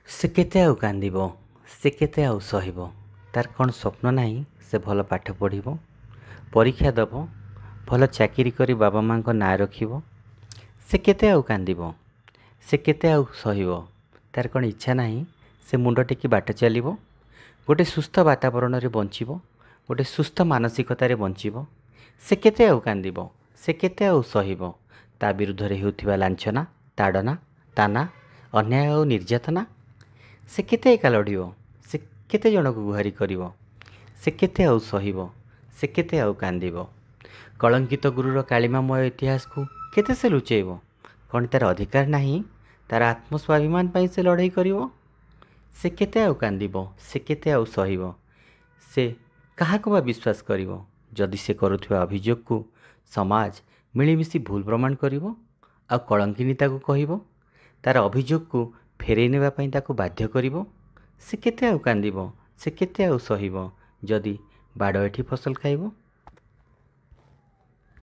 से केते आउ कांदिबो, से केते आउ सहिबो। तार कौन स्वप्न नहीं से भल पाठ पढ़िबो, परीक्षा दबो, भल चाकरी करी बाबा माँ को ना रखिबो। से केते आउ कांदिबो, से केते आउ सहिबो। तार कौन इच्छा नहीं से मुंड टेकी बाट चलिबो, गोटे सुस्थ वातावरण रे बंचिबो, गोटे सुस्थ मानसिकतार बंचिबो। से केते आउ कांदिबो, से केते आउ सहिबो। ता विरुद्ध रे हेउथिबा लांछना, ताड़ना, ताना, अन्याय और निर्यातना से केते एका लड़िबो, से केते जन को गुहारी करिवो, से केते आउ सहिबो, से केते आउ कांदिबो। कलंकित गुरुर कालिमामय इतिहास को केते से लुचेइबो। कौन तार अधिकार नहीं तार आत्मस्वाभिमान पाई से लड़ाई करिवो। से केते आउ कांदिबो, से केते आउ सहिबो। से काहाको बा विश्वास करिवो जदि से करुथुवा अभियोग को समाज मिलीमिशी भूल प्रमाण करिवो आ कलंकिनी ताको कहिवो, तार अभियोग को फेरई नेबा पई ताको बाध्य करिवो। से केते आउ कांदिबो, से केते आउ सहिबो जदि बाड़ एठी फसल खाइबो।